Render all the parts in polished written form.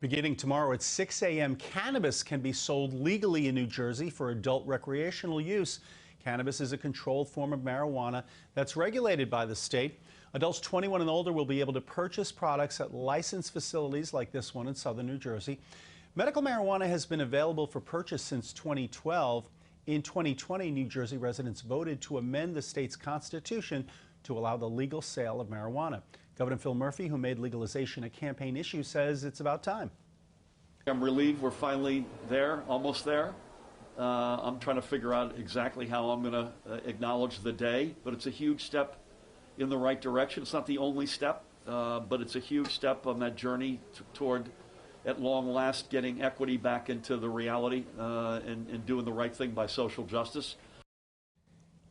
Beginning tomorrow at 6 a.m., cannabis can be sold legally in New Jersey for adult recreational use. Cannabis is a controlled form of marijuana that's regulated by the state. Adults 21 and older will be able to purchase products at licensed facilities like this one in southern New Jersey. Medical marijuana has been available for purchase since 2012. In 2020, New Jersey residents voted to amend the state's constitution to allow the legal sale of marijuana. Governor Phil Murphy, who made legalization a campaign issue, says it's about time. I'm relieved we're finally there, almost there. I'm trying to figure out exactly how I'm going to acknowledge the day, but it's a huge step in the right direction. It's not the only step, but it's a huge step on that journey toward, at long last, getting equity back into the reality and doing the right thing by social justice.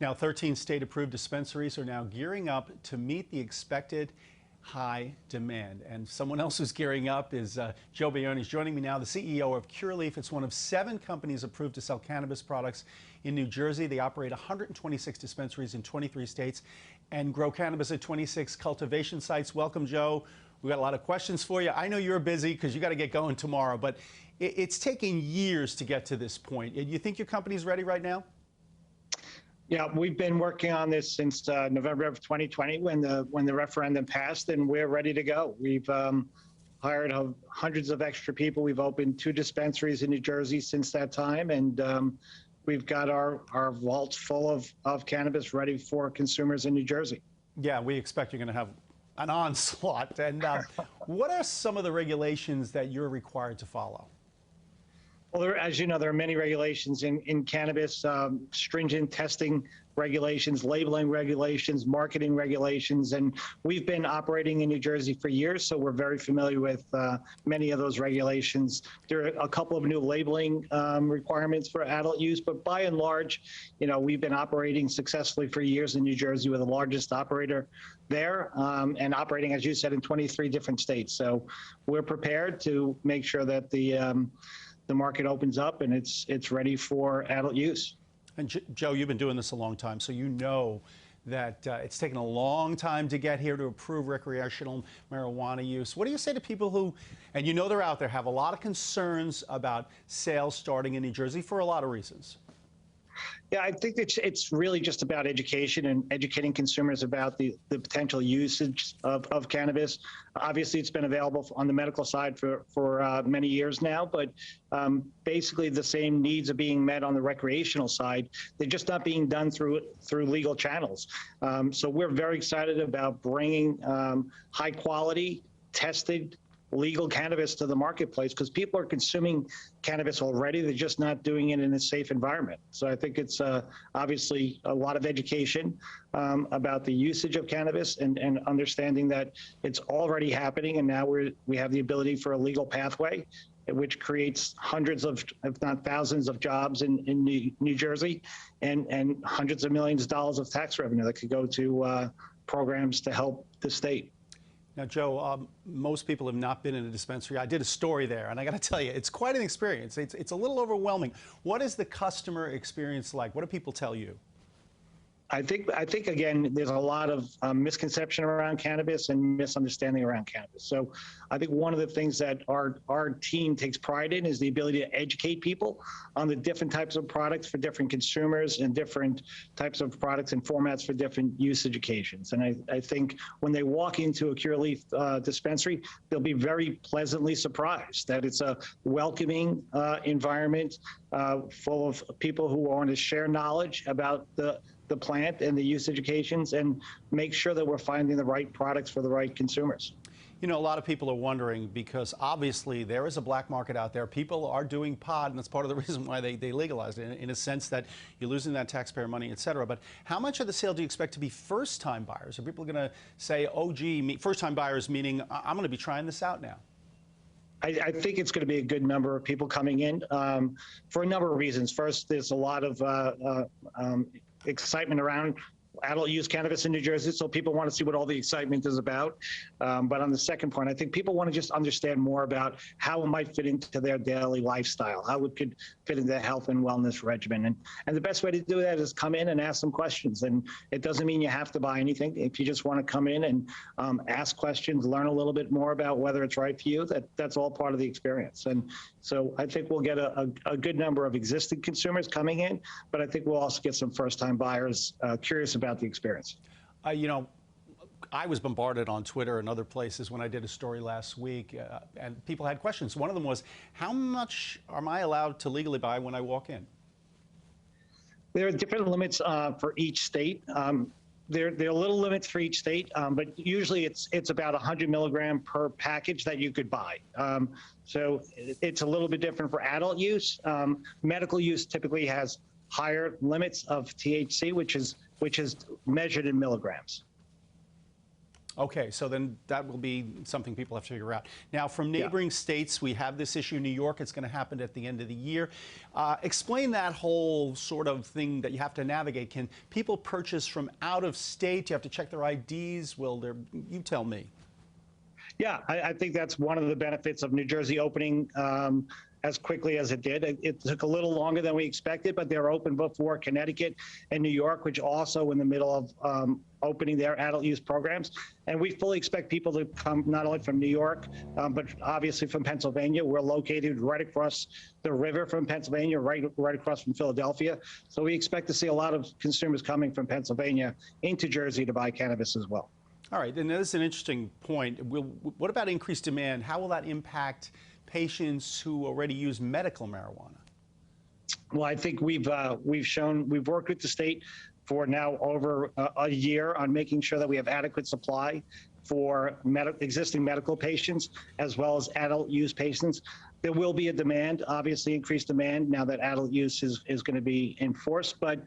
Now, 13 state-approved dispensaries are now gearing up to meet the expected high demand. And someone else who's gearing up is Joe Bayern. He's joining me now, the CEO of Curaleaf. It's one of 7 companies approved to sell cannabis products in New Jersey. They operate 126 dispensaries in 23 states and grow cannabis at 26 cultivation sites. Welcome, Joe. We've got a lot of questions for you. I know you're busy because you got to get going tomorrow, but it's taken years to get to this point. You think your company's ready right now? Yeah, we've been working on this since November of 2020 when the referendum passed, and we're ready to go. We've hired hundreds of extra people. We've opened 2 dispensaries in New Jersey since that time, and we've got our vaults full of cannabis ready for consumers in New Jersey. Yeah, we expect you're going to have an onslaught. And what are some of the regulations that you're required to follow? Well, as you know, there are many regulations in cannabis, stringent testing regulations, labeling regulations, marketing regulations, and we've been operating in New Jersey for years, so we're very familiar with many of those regulations. There are a couple of new labeling requirements for adult use, but by and large, you know, we've been operating successfully for years in New Jersey. We're the largest operator there, and operating, as you said, in 23 different states. So we're prepared to make sure that the market opens up and it's ready for adult use. And Joe, you've been doing this a long time, so you know that it's taken a long time to get here to approve recreational marijuana use. What do you say to people who, and you know they're out there, have a lot of concerns about sales starting in New Jersey for a lot of reasons? Yeah, I think it's really just about education and educating consumers about the potential usage of cannabis. Obviously, it's been available on the medical side for many years now, but basically the same needs are being met on the recreational side. They're just not being done through legal channels. So we're very excited about bringing high quality, tested, legal cannabis to the marketplace because people are consuming cannabis already. They're just not doing it in a safe environment. So I think it's obviously a lot of education about the usage of cannabis and understanding that it's already happening. And now we have the ability for a legal pathway, which creates hundreds of, if not thousands of jobs in New Jersey and hundreds of millions of dollars of tax revenue that could go to programs to help the state. Now, Joe, most people have not been in a dispensary. I did a story there, and I got to tell you, it's quite an experience. It's a little overwhelming. What is the customer experience like? What do people tell you? I think again, there's a lot of misconception around cannabis and misunderstanding around cannabis. So I think one of the things that our team takes pride in is the ability to educate people on the different types of products for different consumers and different types of products and formats for different usage occasions. And I think when they walk into a Curaleaf dispensary, they'll be very pleasantly surprised that it's a welcoming environment full of people who want to share knowledge about the plant and the usage occasions and make sure that we're finding the right products for the right consumers. You know, a lot of people are wondering because obviously there is a black market out there. People are doing pot, and that's part of the reason why they legalized it, in a sense that you're losing that taxpayer money, et cetera. But how much of the sale do you expect to be first-time buyers? Are people going to say, oh, gee, first-time buyers, meaning I'm going to be trying this out now? I think it's going to be a good number of people coming in for a number of reasons. First, there's a lot of excitement around adult use cannabis in New Jersey, so people want to see what all the excitement is about. But on the second point, I think people want to just understand more about how it might fit into their daily lifestyle, how it could fit into their health and wellness regimen. And the best way to do that is come in and ask some questions. And it doesn't mean you have to buy anything. If you just want to come in and ask questions, learn a little bit more about whether it's right for you, that's all part of the experience. And so I think we'll get a good number of existing consumers coming in, but I think we'll also get some first-time buyers curious about the experience. You know, I was bombarded on Twitter and other places when I did a story last week, and people had questions. One of them was, how much am I allowed to legally buy when I walk in? There are different limits for each state. There are little limits for each state, but usually it's about 100 milligram per package that you could buy. So it's a little bit different for adult use. Medical use typically has higher limits of THC, which is measured in milligrams. Okay, so then that will be something people have to figure out. Now, from neighboring states, we have this issue. New York, it's going to happen at the end of the year. Explain that whole sort of thing that you have to navigate. Can people purchase from out of state? Do you have to check their IDs? You tell me. Yeah, I think that's one of the benefits of New Jersey opening as quickly as it did. It took a little longer than we expected, but they were open before Connecticut and New York, which also in the middle of opening their adult use programs. And we fully expect people to come not only from New York, but obviously from Pennsylvania. We're located right across the river from Pennsylvania, right across from Philadelphia. So we expect to see a lot of consumers coming from Pennsylvania into Jersey to buy cannabis as well. All right, and this is an interesting point. What about increased demand? How will that impact patients who already use medical marijuana? Well, I think we've worked with the state for now over a year on making sure that we have adequate supply for existing medical patients as well as adult use patients. There will be a demand, obviously increased demand now that adult use is going to be enforced, but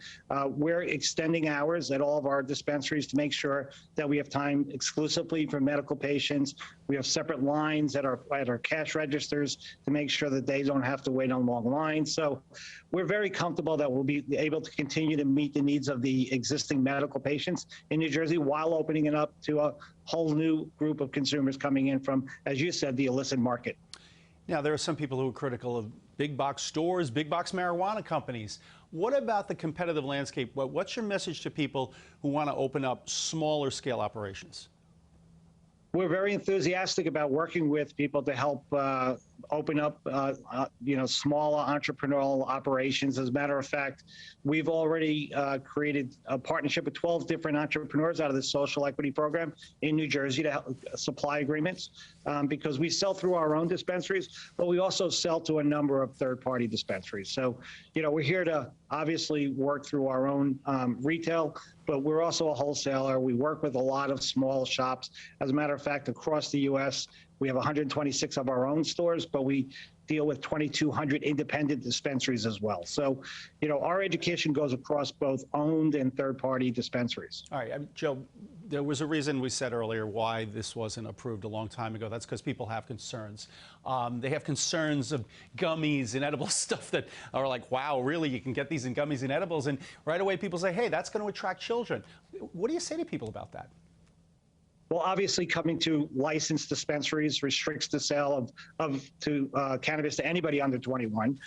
we're extending hours at all of our dispensaries to make sure that we have time exclusively for medical patients. We have separate lines at our cash registers to make sure that they don't have to wait on long lines. So we're very comfortable that we'll be able to continue to meet the needs of the existing medical patients in New Jersey while opening it up to a whole new group of consumers coming in from, as you said, the illicit market. Now, there are some people who are critical of big box stores, big box marijuana companies. What about the competitive landscape? What's your message to people who want to open up smaller scale operations? We're very enthusiastic about working with people to help open up, smaller entrepreneurial operations. As a matter of fact, we've already created a partnership with 12 different entrepreneurs out of the social equity program in New Jersey to help supply agreements because we sell through our own dispensaries, but we also sell to a number of third-party dispensaries. So, we're here to obviously work through our own retail, but we're also a wholesaler. We work with a lot of small shops. As a matter of fact, across the U.S., we have 126 of our own stores, but we deal with 2,200 independent dispensaries as well. So, our education goes across both owned and third-party dispensaries. All right, Joe, there was a reason we said earlier why this wasn't approved a long time ago. That's because people have concerns. They have concerns of gummies and edible stuff that are like, wow, really, you can get these in gummies and edibles? And right away, people say, hey, that's going to attract children. What do you say to people about that? Well, obviously, coming to licensed dispensaries restricts the sale of cannabis to anybody under 21,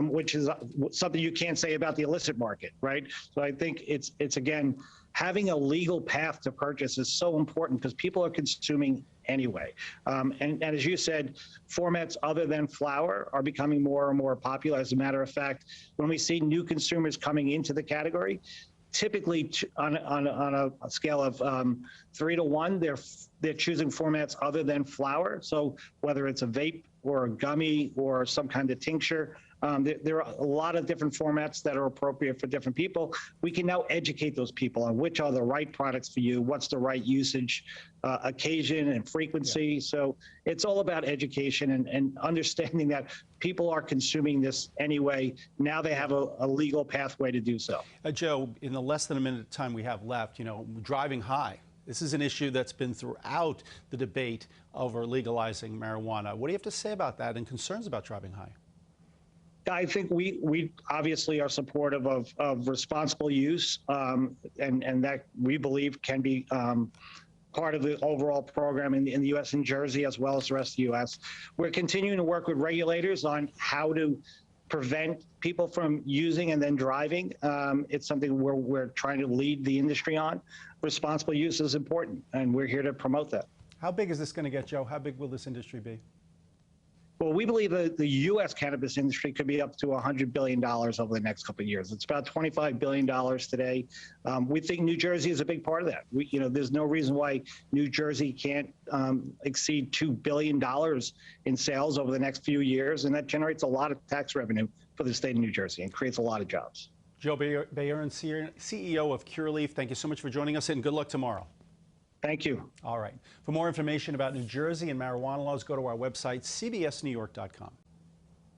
which is something you can't say about the illicit market, right? So I think it's again, having a legal path to purchase is so important because people are consuming anyway. And as you said, formats other than flower are becoming more and more popular. As a matter of fact, when we see new consumers coming into the category, typically on a scale of 3 to 1, they're choosing formats other than flower. So whether it's a vape or a gummy or some kind of tincture, there are a lot of different formats that are appropriate for different people. We can now educate those people on which are the right products for you, what's the right usage, occasion and frequency. Yeah. So it's all about education and understanding that people are consuming this anyway. Now they have a legal pathway to do so. Joe, in the less than a minute of time we have left, driving high. This is an issue that's been throughout the debate over legalizing marijuana. What do you have to say about that and concerns about driving high? I think we obviously are supportive of responsible use, and that we believe can be part of the overall program in the U.S. and Jersey, as well as the rest of the U.S. We're continuing to work with regulators on how to prevent people from using and then driving. It's something we're trying to lead the industry on. Responsible use is important, and we're here to promote that. How big is this going to get, Joe? How big will this industry be? Well, we believe that the U.S. cannabis industry could be up to $100 billion over the next couple of years. It's about $25 billion today. We think New Jersey is a big part of that. There's no reason why New Jersey can't exceed $2 billion in sales over the next few years, and that generates a lot of tax revenue for the state of New Jersey and creates a lot of jobs. Joe Bayern, CEO of Curaleaf, thank you so much for joining us, and good luck tomorrow. Thank you. All right. For more information about New Jersey and marijuana laws, go to our website, cbsnewyork.com.